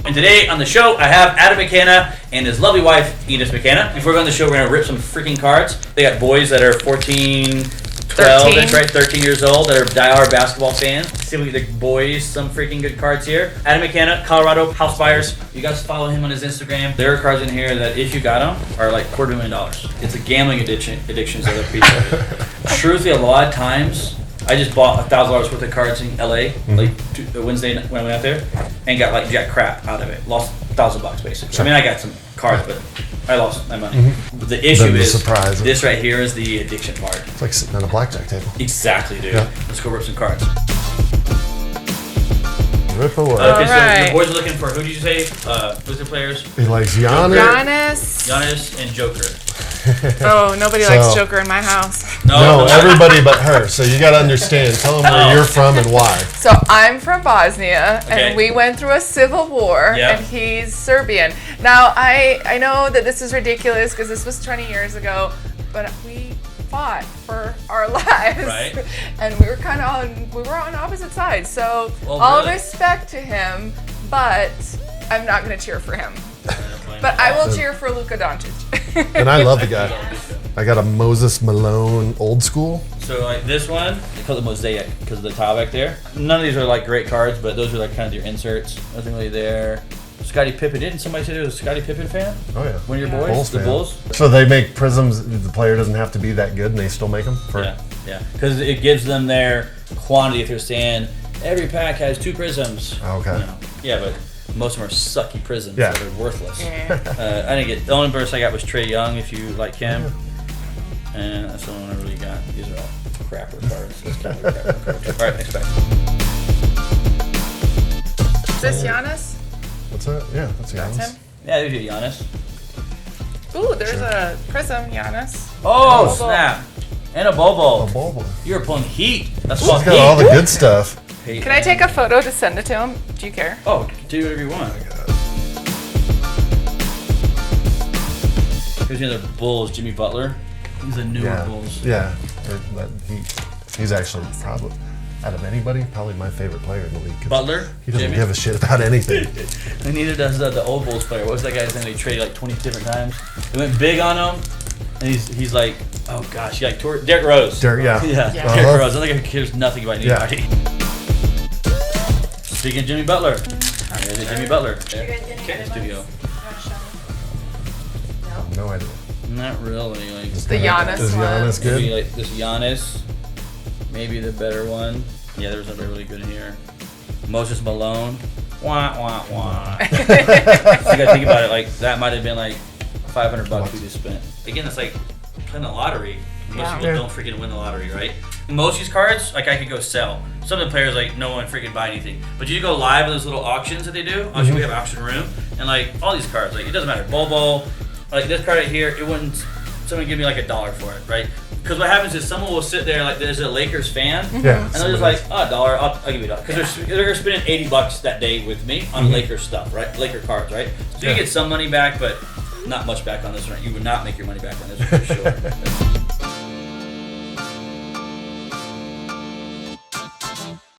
And today on the show, I have Adam McCanna and his lovely wife, Edith McCanna. Before we go on the show, we're going to rip some freaking cards. They got boys that are 14, 12, that's right, 13 years old that are diehard basketball fans. See if we can get the boys some freaking good cards here. Adam McCanna, Colorado house buyers. You guys follow him on his Instagram. There are cards in here that, if you got them, are like $250,000. It's a gambling addictions of other people. Truthfully, a lot of times, I just bought $1,000 worth of cards in LA, like Wednesday night when I went out there, and got like jack crap out of it. Lost $1,000 basically. I mean, I got some cards, but I lost my money. But the issue is this right here is the addiction part. It's like sitting on a blackjack table. Exactly, dude. Yeah. Let's go rip some cards. Rip away. Okay, so the boys are looking for, who did you say? Who's the players? He likes Giannis. Giannis and Joker. Oh, nobody likes Joker in my house. No, everybody but her. So you got to understand. Tell them where you're from and why. So I'm from Bosnia, and we went through a civil war, and he's Serbian. Now, I know that this is ridiculous because this was 20 years ago, but we fought for our lives. Right. And we were on opposite sides. So all respect to him, but I'm not going to cheer for him. But I will cheer for Luka Doncic. And I love the guy. I got a Moses Malone old school. So like this one, they call it Mosaic because of the tile back there. None of these are like great cards, but those are like kind of your inserts. Nothing really there. Scottie Pippen. Didn't somebody say there was a Scottie Pippen fan? Oh yeah. One of your boys? The Bulls? So they make prisms, the player doesn't have to be that good and they still make them? Yeah. Because it gives them their quantity. If they're saying every pack has 2 prisms. Okay. You know. Yeah, but most of them are sucky prisms that are worthless. Yeah. I didn't get, the only person I got was Trae Young, if you like him. And that's the only one I really got. These are all crapper cards. That's kind of crapper cards. All right, next pack. Is this Giannis? What's that? Yeah, that's Giannis. That's him? Yeah, there's your Giannis. Ooh, there's a prism Giannis. Oh, snap. And a Bobo. A Bobo. You're pulling heat. That's He's called got heat. all the good stuff. Can I take a photo to send it to him? Do you care? Oh, do whatever you want. Here's the other Bulls, Jimmy Butler. He's a newer Bulls. Yeah, he's actually probably, out of anybody, probably my favorite player in the league. Butler? He doesn't give a shit about anything. And neither does the old Bulls player. What was that guy's name? They traded like 20 different times. They went big on him, and he's like, oh gosh, he like Derrick Rose. Derrick Rose. I think he cares nothing about anybody. Speaking of Jimmy Butler, there's Jimmy Butler. Okay, studio. No idea. Not really. Like the Giannis is Giannis good? Maybe like this Giannis, maybe the better one. Yeah, there's another really good in here. Moses Malone. Wah wah wah. You gotta think about it. Like that might have been like $500 we just spent. Again, it's like playing the lottery. Most people don't freaking win the lottery, right? Most of these cards, like I could go sell. Some of the players, like no one freaking buy anything. But you go live in those little auctions that they do. We have auction room, and like all these cards, like it doesn't matter. Bobo, like this card right here, it wouldn't. Someone give me like $1 for it, right? Because what happens is someone will sit there like there's a Lakers fan, and they're just like, $1, I'll give you $1. Because they're spending $80 that day with me on Lakers stuff, right? Laker cards, right? So you get some money back, but not much back on this one. You would not make your money back on this one for sure.